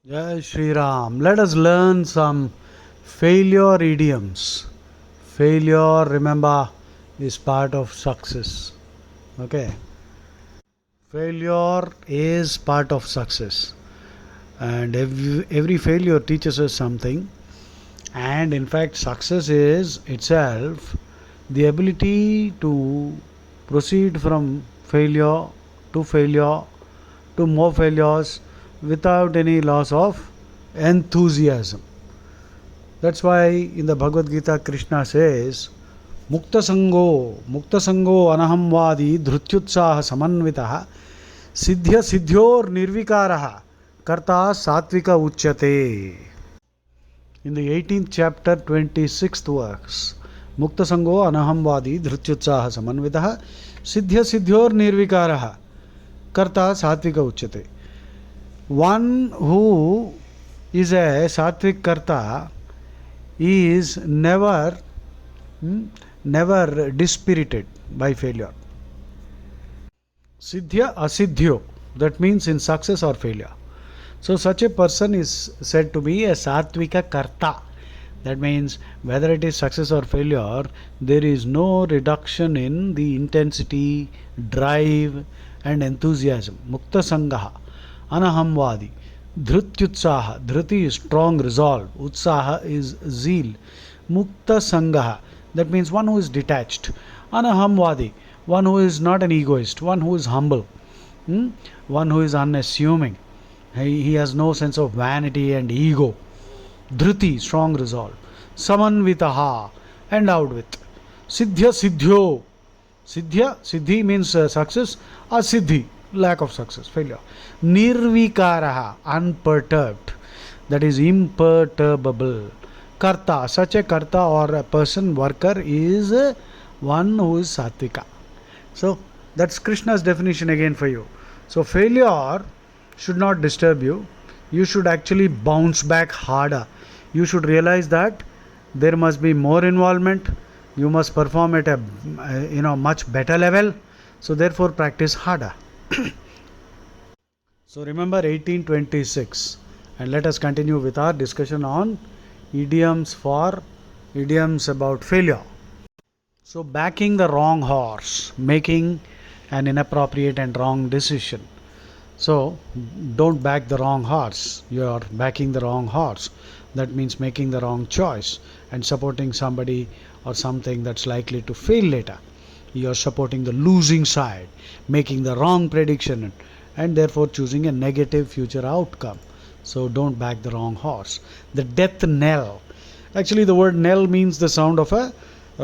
Jai Shri Ram. Let us learn some failure idioms. Failure, remember, is part of success. Okay. Failure is part of success. And every failure teaches us something. And in fact, success is itself the ability to proceed from failure to more failures without any loss of enthusiasm. That's why in the Bhagavad Gita, Krishna says, Mukta Sango Anahamvadi Dhrutyutsaha Samanvitaha Siddhya Siddhyor Nirvikaraha Karta Satvika Uchyate. In the 18th chapter, 26th verse, Mukta Sango Anahamvadi Dhrutyutsaha Samanvitaha Siddhya Siddhyor Nirvikaraha Karta Satvika Uchyate. One who is a Satvik Karta is never dispirited by failure. Siddhya Asiddhyo, that means in success or failure. So such a person is said to be a Satvika Karta. That means whether it is success or failure, there is no reduction in the intensity, drive and enthusiasm. Mukta Sangaha, Anahamvadi, Dhrutyutsaha, Dhruti is strong resolve, Utsaha is zeal. Mukta Sangaha, that means one who is detached. Anahamvadi, one who is not an egoist, one who is humble, one who is unassuming. He has no sense of vanity and ego. Dhruti, strong resolve. Samanvitaha, endowed with. Siddhya Siddhyo. Siddhi means success. Asiddhi, lack of success, failure. Nirvikaraha, unperturbed, that is imperturbable. Karta, such a karta or a person, worker is one who is sattvika. So that's Krishna's definition again for you. So failure should not disturb you. You should actually bounce back harder. You should realize that there must be more involvement. You must perform at a much better level. So therefore practice harder. So remember 1826, and let us continue with our discussion on idioms about failure. So backing the wrong horse, making an inappropriate and wrong decision. So don't back the wrong horse. You are backing the wrong horse. That means making the wrong choice and supporting somebody or something that's likely to fail later. You are supporting the losing side, making the wrong prediction and therefore choosing a negative future outcome. So don't back the wrong horse. The death knell. Actually the word knell means the sound of a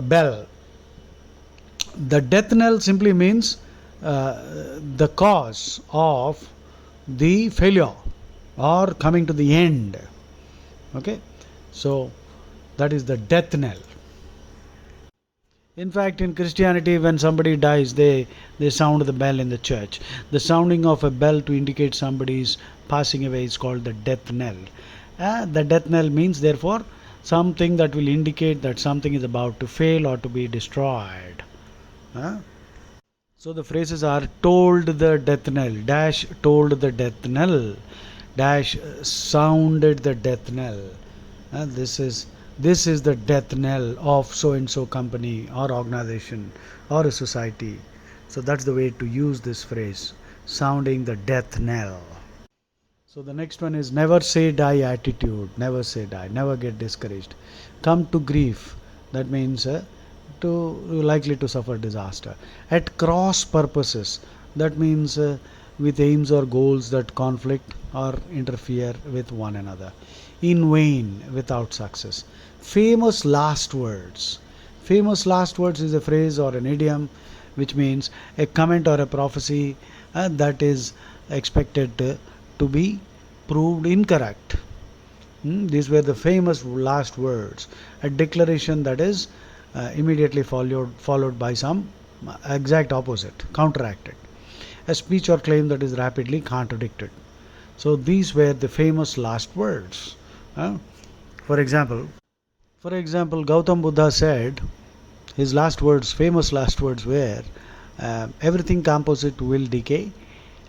bell. The death knell simply means the cause of the failure or coming to the end. Okay, so that is the death knell. In fact, in Christianity, when somebody dies, they sound the bell in the church. The sounding of a bell to indicate somebody's passing away is called the death knell. The death knell means, therefore, something that will indicate that something is about to fail or to be destroyed. So the phrases are told the death knell, dash told the death knell, dash sounded the death knell. This is the death knell of so and so company or organization or a society. So that's the way to use this phrase, sounding the death knell. So the next one is never say die attitude. Never say die, never get discouraged. Come to grief, that means likely to suffer disaster. At cross purposes, that means with aims or goals that conflict or interfere with one another. In vain, without success. Famous last words. Famous last words is a phrase or an idiom which means a comment or a prophecy that is expected to be proved incorrect. These were the famous last words. A declaration that is immediately followed by some exact opposite, counteracted. A speech or claim that is rapidly contradicted. So these were the famous last words. For example, Gautam Buddha said his last words, famous last words were, everything composite will decay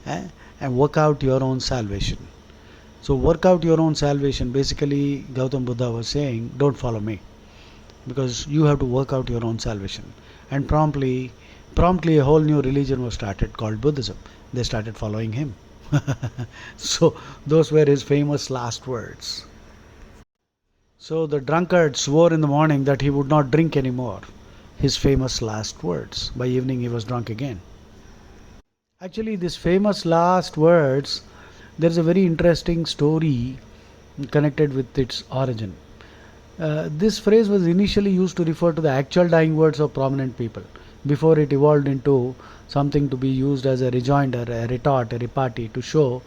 and work out your own salvation. So work out your own salvation. Basically, Gautam Buddha was saying, don't follow me, because you have to work out your own salvation. And promptly a whole new religion was started called Buddhism. They started following him. So those were his famous last words. So the drunkard swore in the morning that he would not drink anymore. His famous last words. By evening he was drunk again. Actually, this famous last words, there is a very interesting story connected with its origin. This phrase was initially used to refer to the actual dying words of prominent people before it evolved into something to be used as a rejoinder, a retort, a repartee to show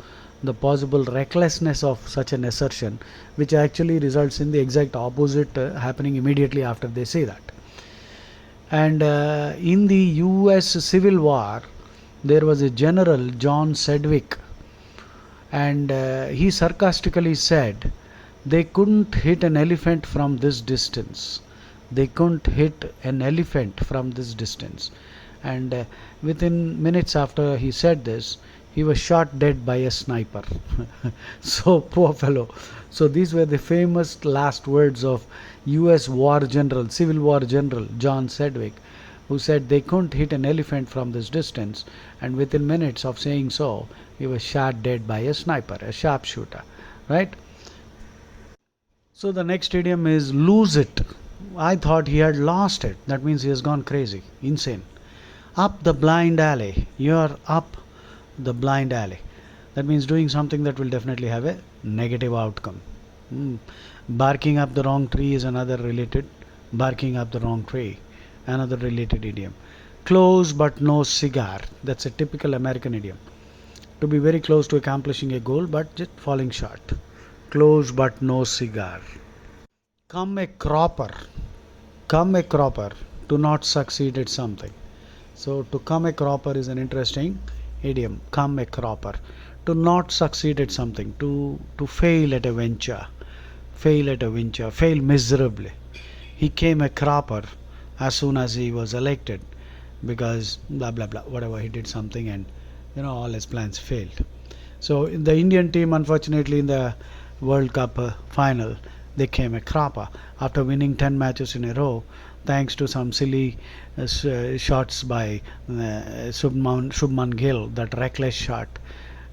the possible recklessness of such an assertion, which actually results in the exact opposite happening immediately after they say that. And in the US Civil War, there was a general, John Sedgwick, and he sarcastically said, they couldn't hit an elephant from this distance. They couldn't hit an elephant from this distance. And within minutes after he said this, he was shot dead by a sniper. So, poor fellow. So, these were the famous last words of US War General, Civil War General John Sedgwick, who said they couldn't hit an elephant from this distance, and within minutes of saying so, he was shot dead by a sniper, a sharpshooter, right? So the next idiom is lose it. I thought he had lost it. That means he has gone crazy, insane. Up the blind alley. You're up the blind alley. That means doing something that will definitely have a negative outcome. Barking up the wrong tree is another related. Barking up the wrong tree, another related idiom. Close but no cigar. That's a typical American idiom. To be very close to accomplishing a goal but just falling short. Close but no cigar. Come a cropper. Come a cropper. To not succeed at something. So to come a cropper is an interesting idiom. Come a cropper. To not succeed at something. To fail at a venture. Fail at a venture. Fail miserably. He came a cropper as soon as he was elected, because blah blah blah, whatever, he did something and all his plans failed. So in the Indian team, unfortunately, in the World Cup final, they came a cropper after winning 10 matches in a row, thanks to some silly shots by Shubman Gill, that reckless shot.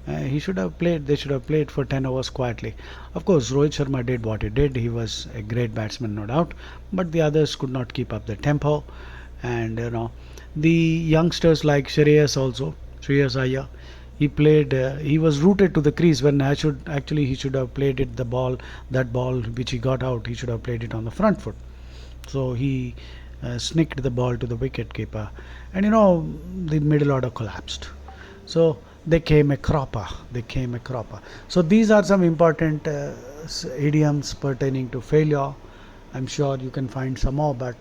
He should have played. They should have played for 10 overs quietly. Of course, Rohit Sharma did what he did. He was a great batsman, no doubt. But the others could not keep up the tempo. And the youngsters like Shreyas Iyer, he played. He was rooted to the crease when he should have played it. That ball which he got out, he should have played it on the front foot. So he snicked the ball to the wicket keeper, and the middle order collapsed. So they came a cropper. They came a cropper. So these are some important idioms pertaining to failure. I'm sure you can find some more, but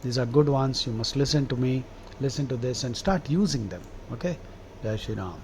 these are good ones. You must listen to me, listen to this, and start using them. Okay? Jai Shri Ram.